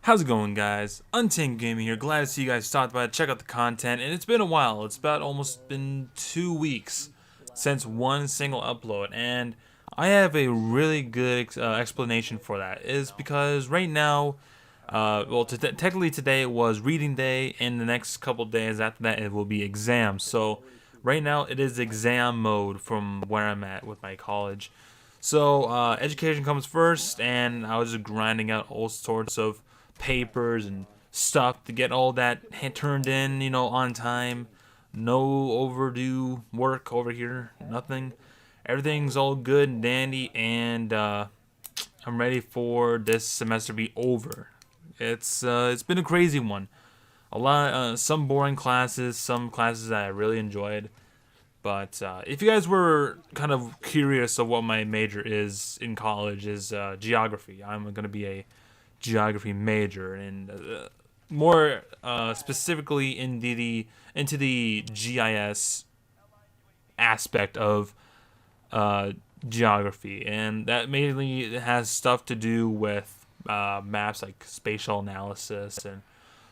How's it going, guys? Untamed Gaming here. Glad to see you guys stopped by to check out the content, and it's been a while. It's about almost been 2 weeks since one single upload, and I have a really good explanation for that. Is because right now, technically today it was reading day, and the next couple days after that it will be exams. So right now it is exam mode from where I'm at with my college. So education comes first, and I was just grinding out all sorts of papers and stuff to get all that turned in, on time. No overdue work over here, nothing. Everything's all good and dandy, and I'm ready for this semester to be over. It's been a crazy one. Some boring classes, some classes that I really enjoyed. But if you guys were kind of curious of what my major is in college, is geography. I'm going to be a geography major, and more specifically into the GIS aspect of geography, and that mainly has stuff to do with maps like spatial analysis and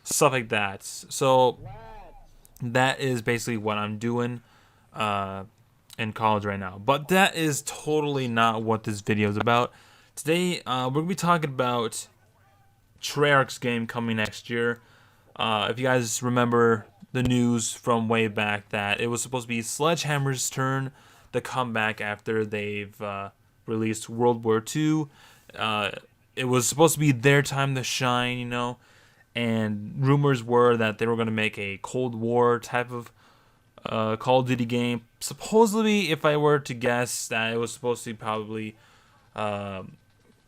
stuff like that. So that is basically what I'm doing in college right now. But that is totally not what this video is about. Today, we're going to be talking about Treyarch's game coming next year. If you guys remember the news from way back that it was supposed to be Sledgehammer's turn to come back after they've released World War II. It was supposed to be their time to shine, and rumors were that they were going to make a Cold War type of Call of Duty game. Supposedly, if I were to guess, that it was supposed to probably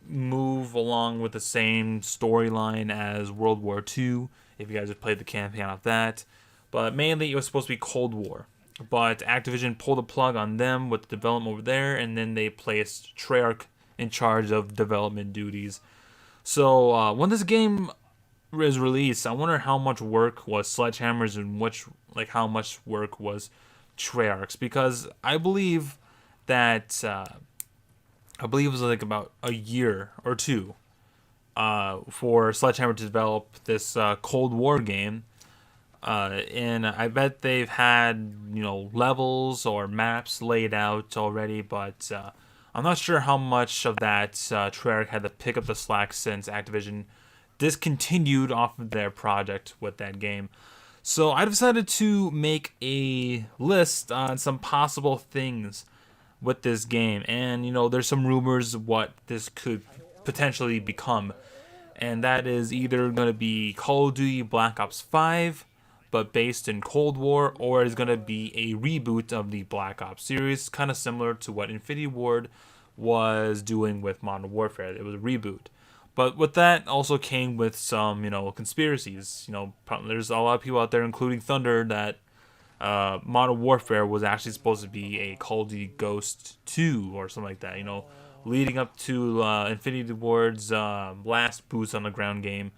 move along with the same storyline as World War II, if you guys have played the campaign of that. But mainly, it was supposed to be Cold War. But Activision pulled the plug on them with the development over there, and then they placed Treyarch in charge of development duties. So when this game is released, I wonder how much work was Sledgehammer's and how much work was Treyarch's, because I believe that it was like about a year or two for Sledgehammer to develop this Cold War game, and I bet they've had levels or maps laid out already, but I'm not sure how much of that Treyarch had to pick up the slack since Activision discontinued off of their project with that game. So I decided to make a list on some possible things with this game, and there's some rumors of what this could potentially become, and that is either going to be Call of Duty Black Ops 5 but based in Cold War, or it's going to be a reboot of the Black Ops series, kind of similar to what Infinity Ward was doing with Modern Warfare. It was a reboot. But with that also came with some, conspiracies. There's a lot of people out there, including Thunder, that Modern Warfare was actually supposed to be a Call of Duty Ghost 2 or something like that. Leading up to Infinity Ward's last boots on the ground game,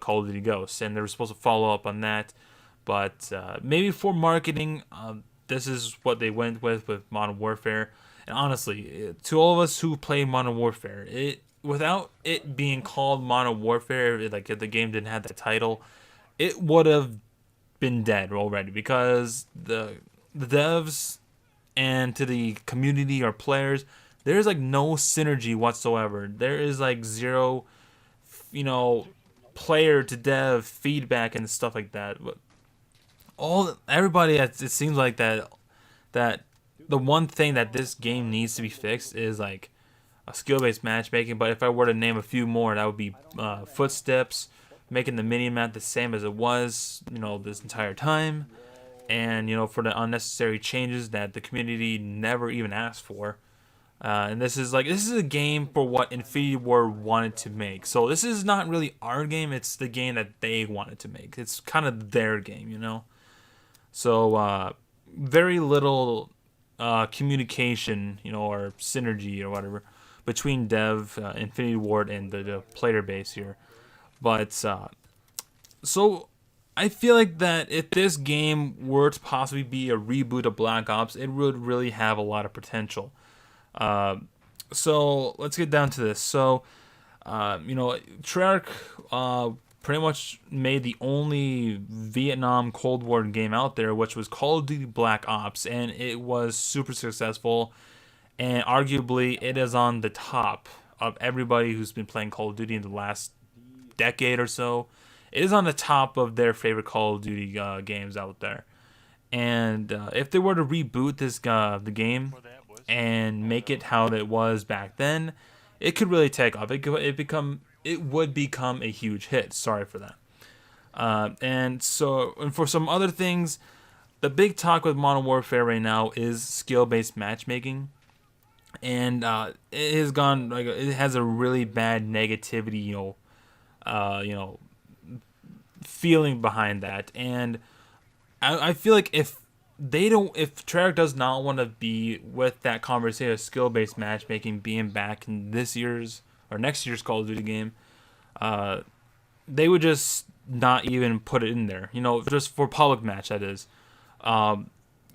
Call of Duty Ghosts, and they were supposed to follow up on that. But maybe for marketing, this is what they went with Modern Warfare. And honestly, to all of us who play Modern Warfare, without it being called Modern Warfare, if the game didn't have that title, it would have been dead already, because the devs and to the community or players, there's no synergy whatsoever. There is zero, player to dev feedback and stuff like that. But everybody, it seems like that the one thing that this game needs to be fixed is a skill-based matchmaking. But if I were to name a few more, that would be footsteps, making the mini-map the same as it was, this entire time, and, for the unnecessary changes that the community never even asked for. And this is a game for what Infinity Ward wanted to make. So this is not really our game, it's the game that they wanted to make. It's kind of their game, So very little communication, or synergy or whatever, between dev, Infinity Ward, and the player base here. But so I feel like that if this game were to possibly be a reboot of Black Ops, it would really have a lot of potential. So let's get down to this. So Treyarch pretty much made the only Vietnam Cold War game out there, which was Call of Duty Black Ops, and it was super successful. And arguably, it is on the top of everybody who's been playing Call of Duty in the last decade or so. It is on the top of their favorite Call of Duty games out there. And if they were to reboot the game and make it how it was back then, it could really take off. It would become a huge hit. Sorry for that. And for some other things, the big talk with Modern Warfare right now is skill-based matchmaking, and it has gone it has a really bad negativity, feeling behind that. And I feel like if Treyarch does not want to be with that conversation of skill-based matchmaking being back in this year's or next year's Call of Duty game, they would just not even put it in there, just for public match, that is.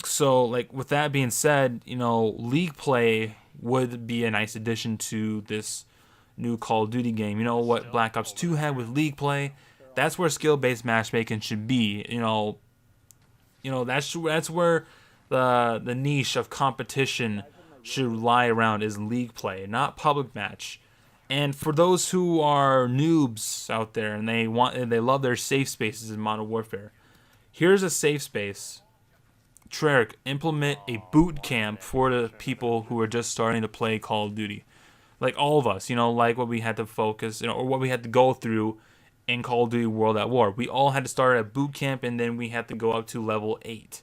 So, with that being said, League play would be a nice addition to this new Call of Duty game. You know what Black Ops 2 had with League play? That's where skill-based matchmaking should be. That's where the niche of competition should lie around, is League play, not public match. And for those who are noobs out there and they love their safe spaces in Modern Warfare, here's a safe space. Treyarch, implement a boot camp for the people who are just starting to play Call of Duty. Like all of us, like what we had to focus, or what we had to go through in Call of Duty World at War. We all had to start at boot camp, and then we had to go up to level 8.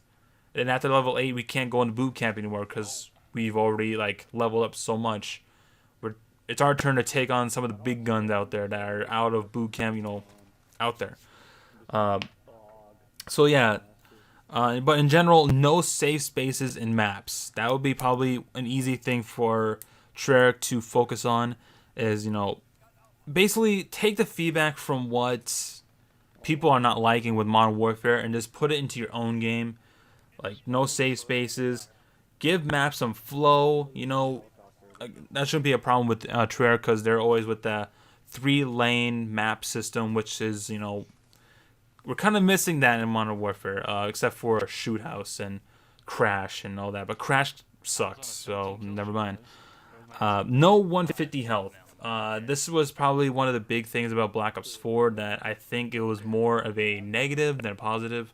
And after level 8, we can't go into boot camp anymore because we've already leveled up so much. It's our turn to take on some of the big guns out there that are out of boot camp, out there. So yeah, but in general, no safe spaces in maps. That would be probably an easy thing for Treyarch to focus on. Is basically take the feedback from what people are not liking with Modern Warfare and just put it into your own game. No safe spaces. Give maps some flow. That shouldn't be a problem with Treyarch, because they're always with the 3-lane map system, which is, we're kind of missing that in Modern Warfare, except for Shoot House and Crash and all that. But Crash sucked, so never mind. No 150 health. This was probably one of the big things about Black Ops 4, that I think it was more of a negative than a positive.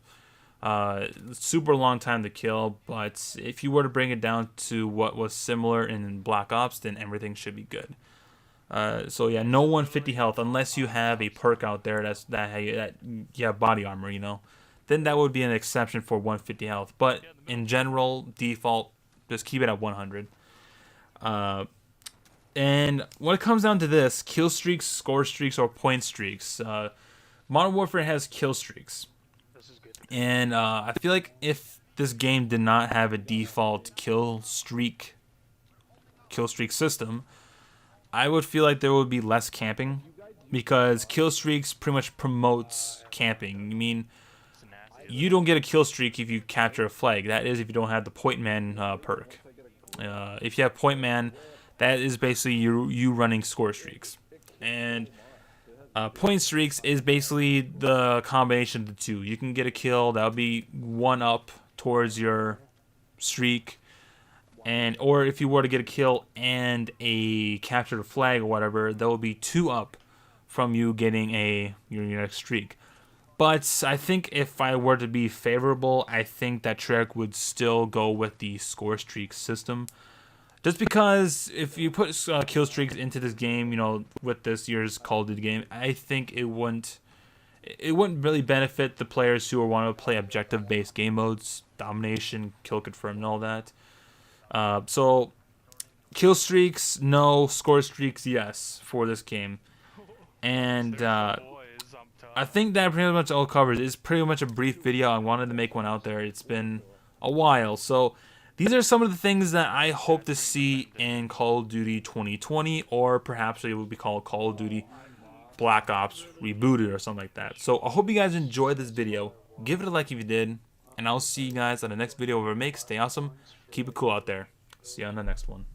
Super long time to kill, but if you were to bring it down to what was similar in Black Ops, then everything should be good. So yeah, no 150 health unless you have a perk out there that you have body armor, then that would be an exception for 150 health. But in general, default, just keep it at 100. And when it comes down to this, kill streaks, score streaks, or point streaks, Modern Warfare has kill streaks. And I feel like if this game did not have a default kill streak system, I would feel like there would be less camping, because kill streaks pretty much promotes camping. I mean, you don't get a kill streak if you capture a flag. That is if you don't have the point man perk. If you have point man, that is basically you running score streaks. And point streaks is basically the combination of the two. You can get a kill, that'll be 1 up towards your streak, or if you were to get a kill and a capture the flag or whatever, that will be 2 up from you getting your next streak. But I think if I were to be favorable, I think that Treyarch would still go with the score streak system. Just because if you put kill streaks into this game, with this year's Call of Duty game, I think it wouldn't really benefit the players who want to play objective-based game modes, domination, kill confirm, and all that. So kill streaks, no. Score streaks, yes, for this game. And I think that pretty much all covers. It's pretty much a brief video. I wanted to make one out there. It's been a while, so these are some of the things that I hope to see in Call of Duty 2020, or perhaps it would be called Call of Duty Black Ops Rebooted or something like that. So I hope you guys enjoyed this video. Give it a like if you did, and I'll see you guys on the next video where I make. Stay awesome, keep it cool out there. See you on the next one.